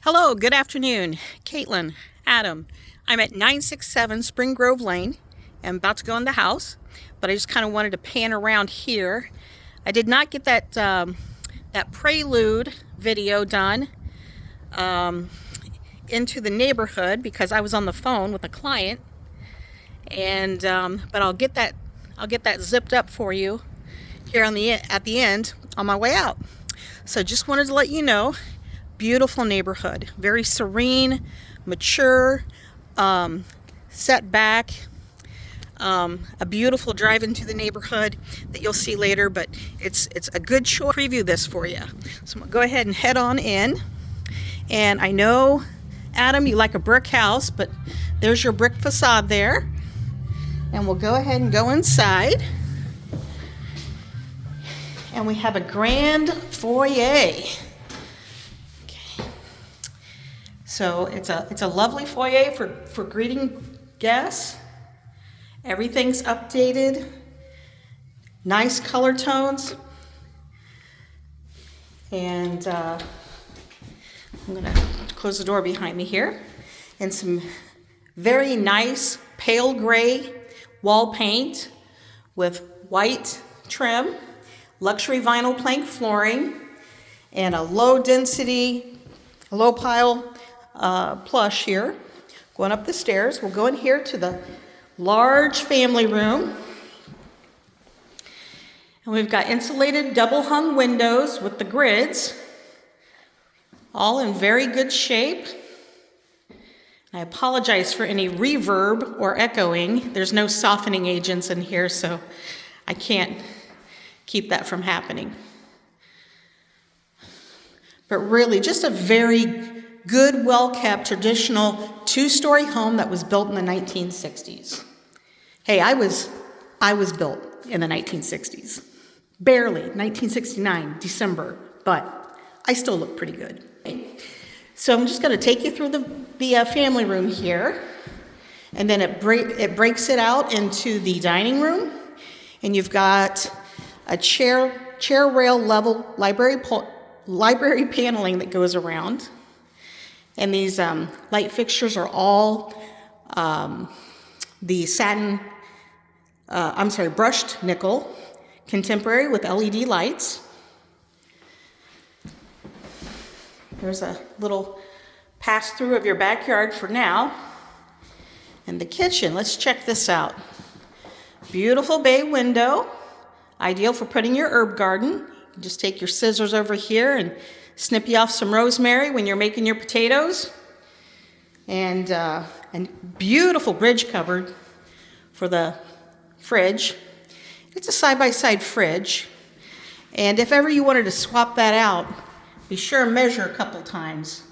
Hello, good afternoon. Caitlin, Adam. I'm at 967 Spring Grove Lane. I'm about to go in the house, but I just kind of wanted to pan around here. I did not get that prelude video done into the neighborhood because I was on the phone with a client, and but I'll get that zipped up for you here at the end on my way out. So just wanted to let you know. Beautiful neighborhood, very serene, mature, set back, a beautiful drive into the neighborhood that you'll see later, but it's a good choice. Preview this for you. So I'm gonna go ahead and head on in. And I know, Adam, you like a brick house, but there's your brick facade there. And we'll go ahead and go inside. And we have a grand foyer. So it's a lovely foyer for greeting guests. Everything's updated. Nice color tones. And I'm gonna close the door behind me here. And some very nice pale gray wall paint with white trim, luxury vinyl plank flooring, and a low density, low pile plush here. Going up the stairs, we'll go in here to the large family room. And we've got insulated double hung windows with the grids, all in very good shape. I apologize for any reverb or echoing. There's no softening agents in here, so I can't keep that from happening. But really, just a very good, well-kept, traditional two-story home that was built in the 1960s. Hey, I was built in the 1960s. Barely, 1969, December, but I still look pretty good. So I'm just gonna take you through the family room here, and then it breaks it out into the dining room, and you've got a chair rail level library paneling that goes around. And these light fixtures are all the brushed nickel, contemporary with LED lights. There's a little pass-through of your backyard for now. And the kitchen, let's check this out. Beautiful bay window, ideal for putting your herb garden. You can just take your scissors over here and snip you off some rosemary when you're making your potatoes. And beautiful bridge cupboard for the fridge. It's a side-by-side fridge. And if ever you wanted to swap that out, be sure and measure a couple times.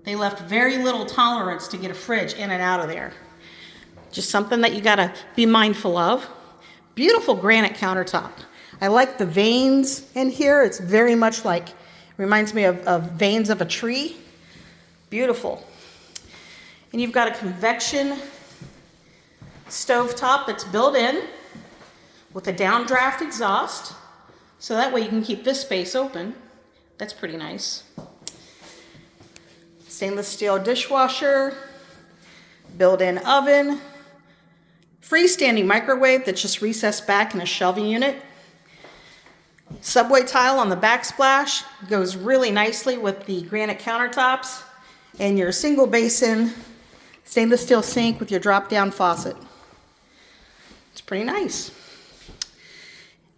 They left very little tolerance to get a fridge in and out of there. Just something that you gotta be mindful of. Beautiful granite countertop. I like the veins in here. It's very much like, reminds me of veins of a tree. Beautiful. And you've got a convection stovetop that's built in with a downdraft exhaust. So that way you can keep this space open. That's pretty nice. Stainless steel dishwasher, built-in oven, freestanding microwave that's just recessed back in a shelving unit. Subway tile on the backsplash goes really nicely with the granite countertops, and your single basin stainless steel sink with your drop-down faucet. It's pretty nice.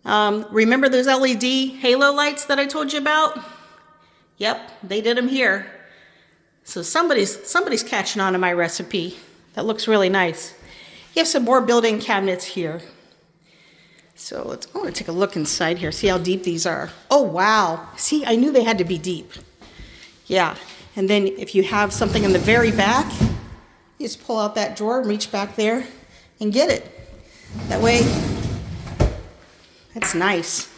Remember those LED halo lights that I told you about? Yep, they did them here. So somebody's catching on to my recipe. That looks really nice. You have some more built-in cabinets here. So I want to take a look inside here, see how deep these are. Oh, wow. See, I knew they had to be deep. Yeah, and then if you have something in the very back, you just pull out that drawer and reach back there and get it. That way, that's nice.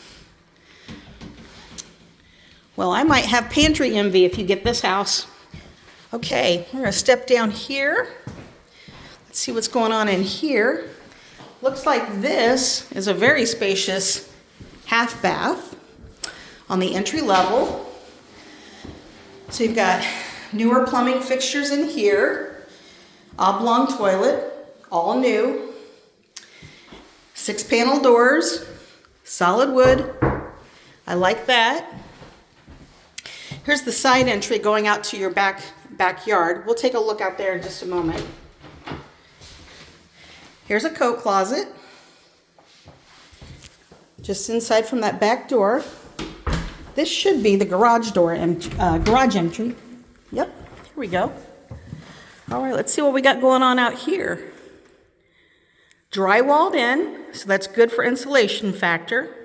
Well, I might have pantry envy if you get this house. Okay, we're gonna step down here. Let's see what's going on in here. Looks like this is a very spacious half bath on the entry level. So you've got newer plumbing fixtures in here. Oblong toilet, all new. 6-panel doors, solid wood. I like that. Here's the side entry going out to your backyard. We'll take a look out there in just a moment. Here's a coat closet. Just inside from that back door. This should be the garage door and garage entry. Yep, here we go. All right, let's see what we got going on out here. Drywalled in, so that's good for insulation factor.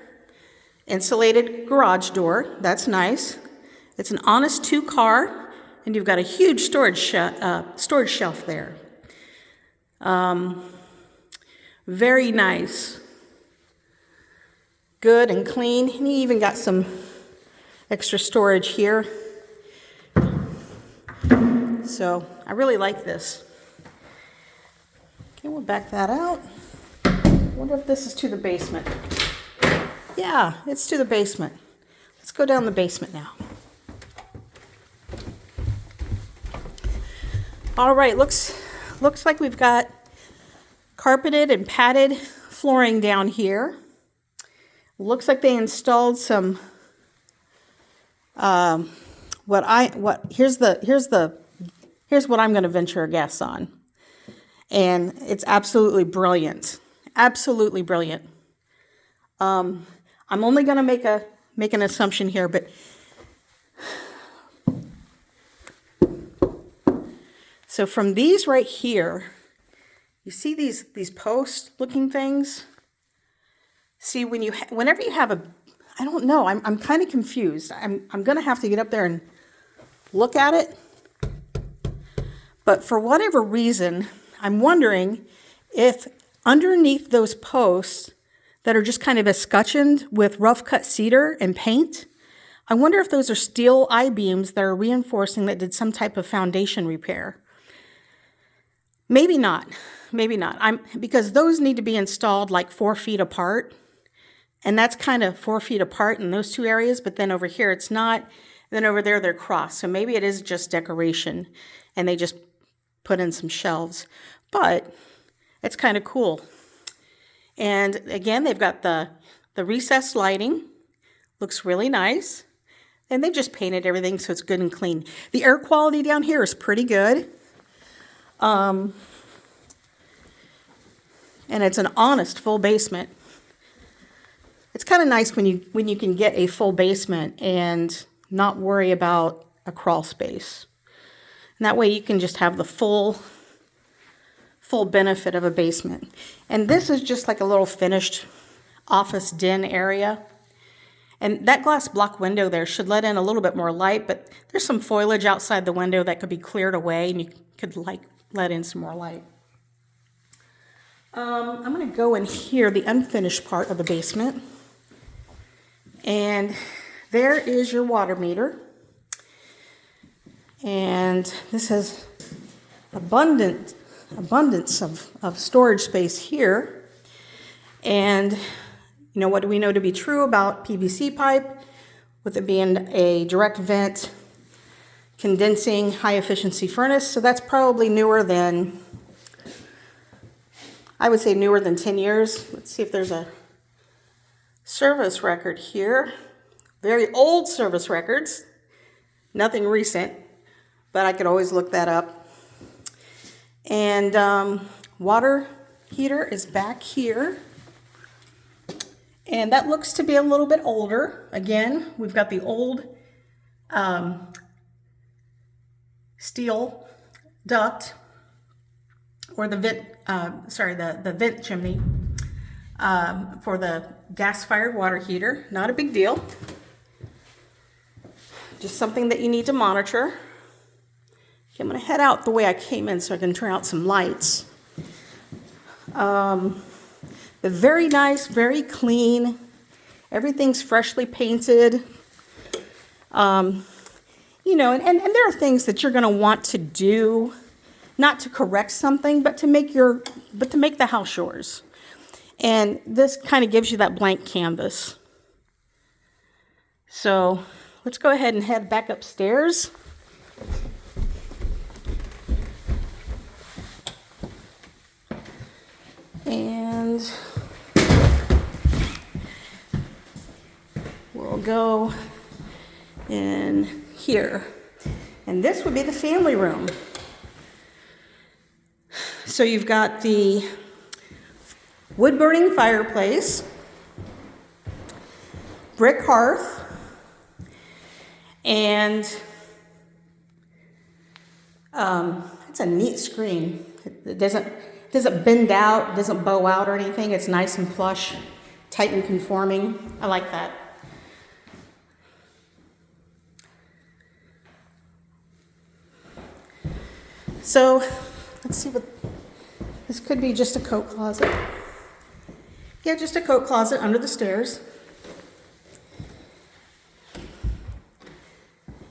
Insulated garage door, that's nice. It's an Honest 2 car, and you've got a huge storage shelf there. Very nice. Good and clean. And you even got some extra storage here. So I really like this. Okay, we'll back that out. Wonder if this is to the basement. Yeah, it's to the basement. Let's go down the basement now. All right, looks like we've got carpeted and padded flooring down here. Looks like they installed some here's what I'm going to venture a guess on. And it's absolutely brilliant. Absolutely brilliant. I'm only going to make an assumption here, but so from these right here, you see these post looking things? See, whenever you have I don't know, I'm kind of confused. I'm going to have to get up there and look at it. But for whatever reason, I'm wondering if underneath those posts that are just kind of escutcheoned with rough cut cedar and paint, I wonder if those are steel I-beams that are reinforcing that did some type of foundation repair. Maybe not. Maybe not. Because those need to be installed like 4 feet apart. And that's kind of 4 feet apart in those two areas, but then over here it's not. Then over there they're crossed. So maybe it is just decoration and they just put in some shelves. But it's kind of cool. And again, they've got the recessed lighting. Looks really nice. And they just painted everything so it's good and clean. The air quality down here is pretty good. And it's an honest full basement. It's kind of nice when you can get a full basement and not worry about a crawl space. And that way you can just have the full benefit of a basement. And this is just like a little finished office den area. And that glass block window there should let in a little bit more light, but there's some foliage outside the window that could be cleared away and you could let in some more light. I'm going to go in here, the unfinished part of the basement. And there is your water meter. And this has abundance of storage space here. And you know, what do we know to be true about PVC pipe? With it being a direct vent, condensing, high efficiency furnace. So that's probably newer than, I would say newer than 10 years. Let's see if there's a service record here. Very old service records. Nothing recent, but I could always look that up. And water heater is back here. And that looks to be a little bit older. Again, we've got the old steel duct, or the vent, the vent chimney for the gas-fired water heater. Not a big deal. Just something that you need to monitor. Okay, I'm going to head out the way I came in so I can turn out some lights. Very nice, very clean. Everything's freshly painted. You know, and there are things that you're going to want to do, not to correct something, but to make the house yours. And this kind of gives you that blank canvas. So let's go ahead and head back upstairs. And we'll go in here. And this would be the family room. So you've got the wood-burning fireplace, brick hearth, and it's a neat screen. It doesn't bend out, doesn't bow out or anything. It's nice and flush, tight and conforming. I like that. So let's see what, this could be just a coat closet. Yeah, just a coat closet under the stairs.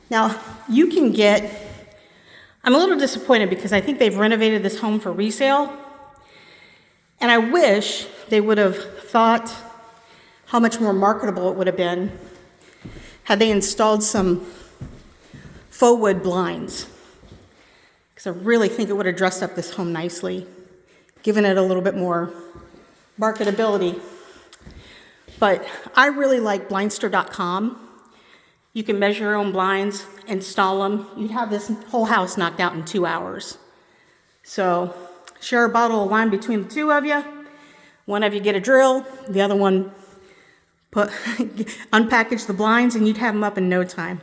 Now, you can get, I'm a little disappointed because I think they've renovated this home for resale. And I wish they would have thought how much more marketable it would have been had they installed some faux wood blinds. Because I really think it would have dressed up this home nicely, given it a little bit more marketability. But I really like Blindster.com. You can measure your own blinds, install them. You'd have this whole house knocked out in 2 hours. So share a bottle of wine between the two of you. One of you get a drill, the other one unpackage the blinds, and you'd have them up in no time.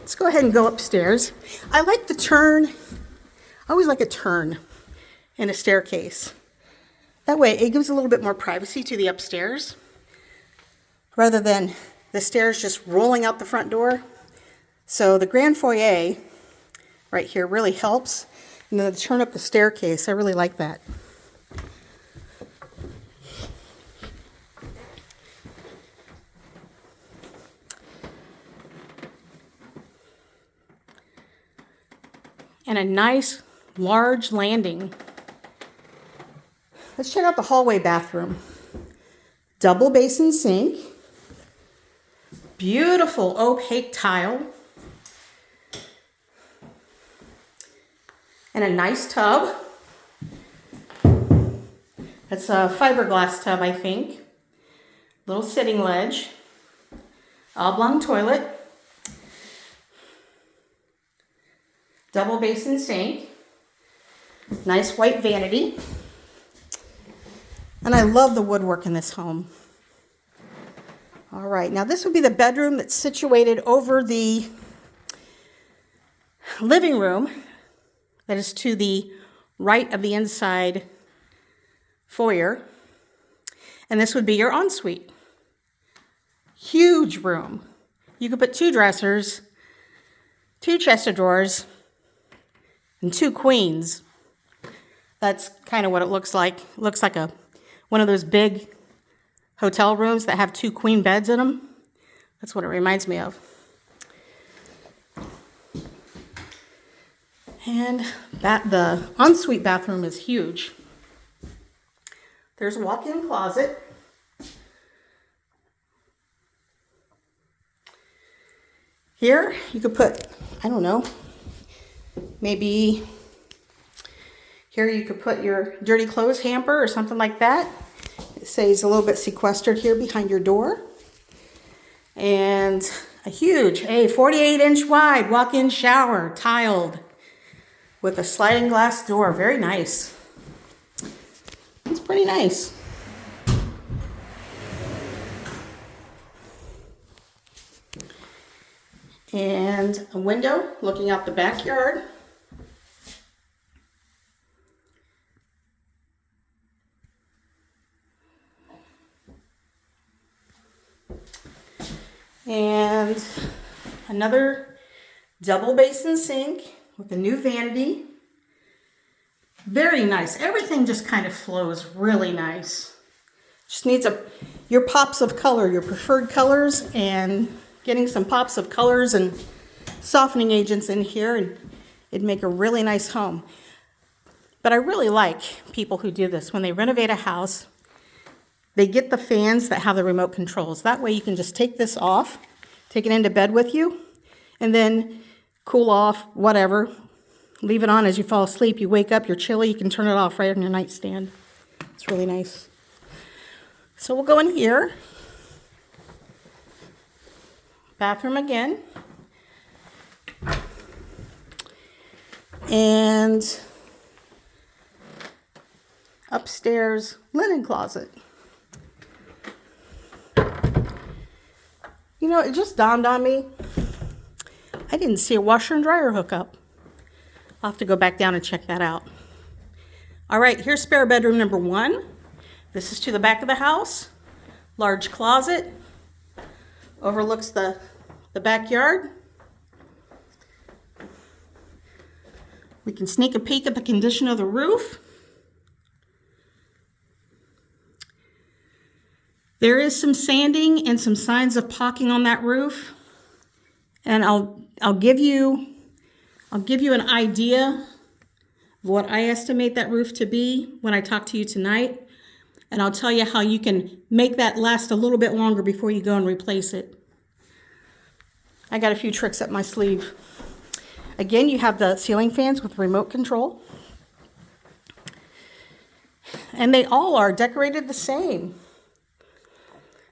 Let's go ahead and go upstairs. I like the turn. I always like a turn in a staircase. That way it gives a little bit more privacy to the upstairs rather than the stairs just rolling out the front door. So the grand foyer right here really helps. And then to turn up the staircase, I really like that. And a nice large landing. Let's check out the hallway bathroom. Double basin sink. Beautiful opaque tile. And a nice tub. That's a fiberglass tub, I think. Little sitting ledge. Oblong toilet. Double basin sink. Nice white vanity. And I love the woodwork in this home. All right, now this would be the bedroom that's situated over the living room that is to the right of the inside foyer. And this would be your ensuite. Huge room. You could put 2 dressers, 2 chest of drawers, and 2 queens. That's kind of what it looks like. It looks like one of those big hotel rooms that have 2 queen beds in them. That's what it reminds me of. And the ensuite bathroom is huge. There's a walk-in closet. Here you could put, I don't know, maybe here you could put your dirty clothes hamper or something like that. It stays a little bit sequestered here behind your door. And a huge, 48-inch wide walk-in shower, tiled, with a sliding glass door. Very nice. It's pretty nice. And a window looking out the backyard. And another double basin sink with a new vanity. Very nice. Everything just kind of flows really nice. Just needs your pops of color, your preferred colors, and getting some pops of colors and softening agents in here, and it'd make a really nice home. But I really like people who do this. When they renovate a house, they get the fans that have the remote controls. That way you can just take this off, take it into bed with you, and then cool off, whatever. Leave it on as you fall asleep. You wake up, you're chilly, you can turn it off right on your nightstand. It's really nice. So we'll go in here. Bathroom again. And upstairs linen closet. You know, it just dawned on me, I didn't see a washer and dryer hookup. I'll have to go back down and check that out. All right, here's spare bedroom number 1. This is to the back of the house. Large closet. Overlooks the backyard. We can sneak a peek at the condition of the roof. There is some sanding and some signs of caulking on that roof. And I'll give you an idea of what I estimate that roof to be when I talk to you tonight. And I'll tell you how you can make that last a little bit longer before you go and replace it. I got a few tricks up my sleeve. Again, you have the ceiling fans with remote control. And they all are decorated the same.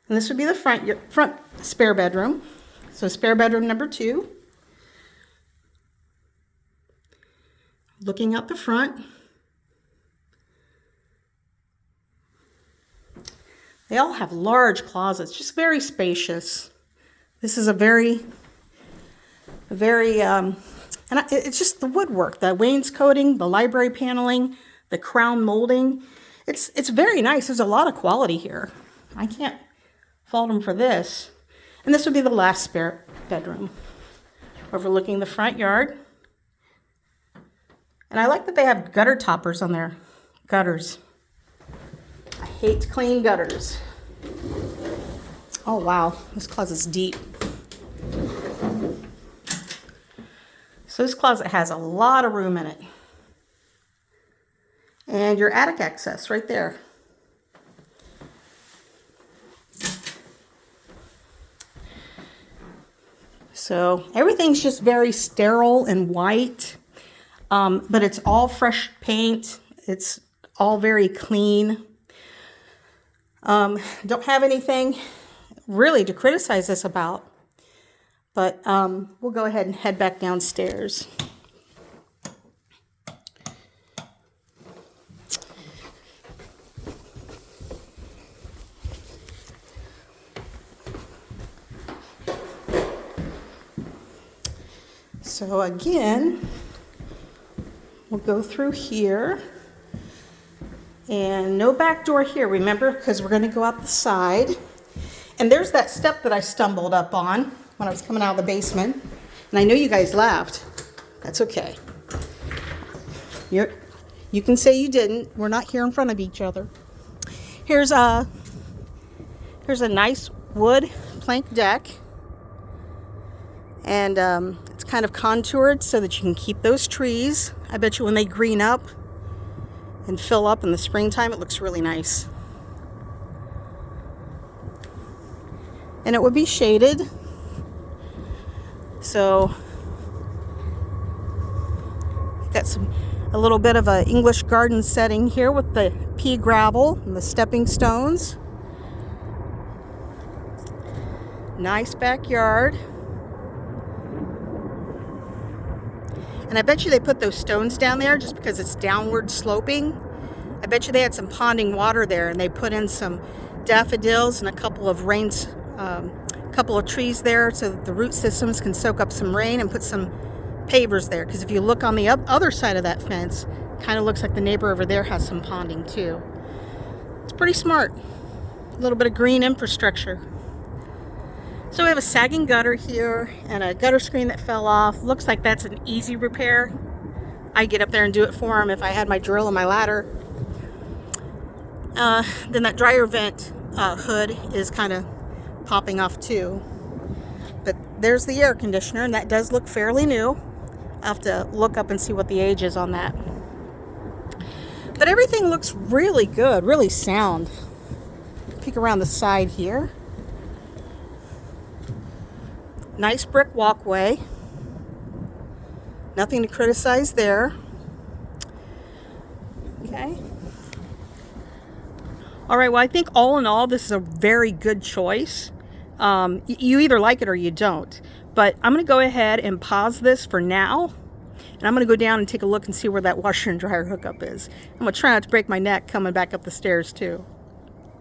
And this would be the front spare bedroom. So spare bedroom number 2. Looking out the front. They all have large closets, just very spacious. This is a very, and it's just the woodwork, the wainscoting, the library paneling, the crown molding. It's very nice. There's a lot of quality here. I can't fault them for this. And this would be the last spare bedroom, overlooking the front yard. And I like that they have gutter toppers on their gutters. I hate to clean gutters. Oh wow, this closet's deep. So this closet has a lot of room in it. And your attic access right there. So everything's just very sterile and white, but it's all fresh paint. It's all very clean. Don't have anything really to criticize this about, but we'll go ahead and head back downstairs. So again, we'll go through here. And no back door here, remember, because we're going to go out the side. And there's that step that I stumbled up on when I was coming out of the basement. And I know you guys laughed. That's okay. You can say you didn't. We're not here in front of each other. Here's a nice wood plank deck. And it's kind of contoured so that you can keep those trees. I bet you when they green up and fill up in the springtime, it looks really nice. And it would be shaded. So got a little bit of an English garden setting here with the pea gravel and the stepping stones. Nice backyard. And I bet you they put those stones down there just because it's downward sloping. I bet you they had some ponding water there, and they put in some daffodils and a couple of trees there so that the root systems can soak up some rain, and put some pavers there. Because if you look on the other side of that fence, it kind of looks like the neighbor over there has some ponding too. It's pretty smart. A little bit of green infrastructure. So we have a sagging gutter here and a gutter screen that fell off. Looks like that's an easy repair. I'd get up there and do it for him if I had my drill and my ladder. Then that dryer vent hood is kind of popping off too. But there's the air conditioner, and that does look fairly new. I'll have to look up and see what the age is on that. But everything looks really good, really sound. Peek around the side here. Nice brick walkway. Nothing to criticize there. Okay. All right, well, I think all in all, this is a very good choice. You either like it or you don't. But I'm going to go ahead and pause this for now. And I'm going to go down and take a look and see where that washer and dryer hookup is. I'm going to try not to break my neck coming back up the stairs too.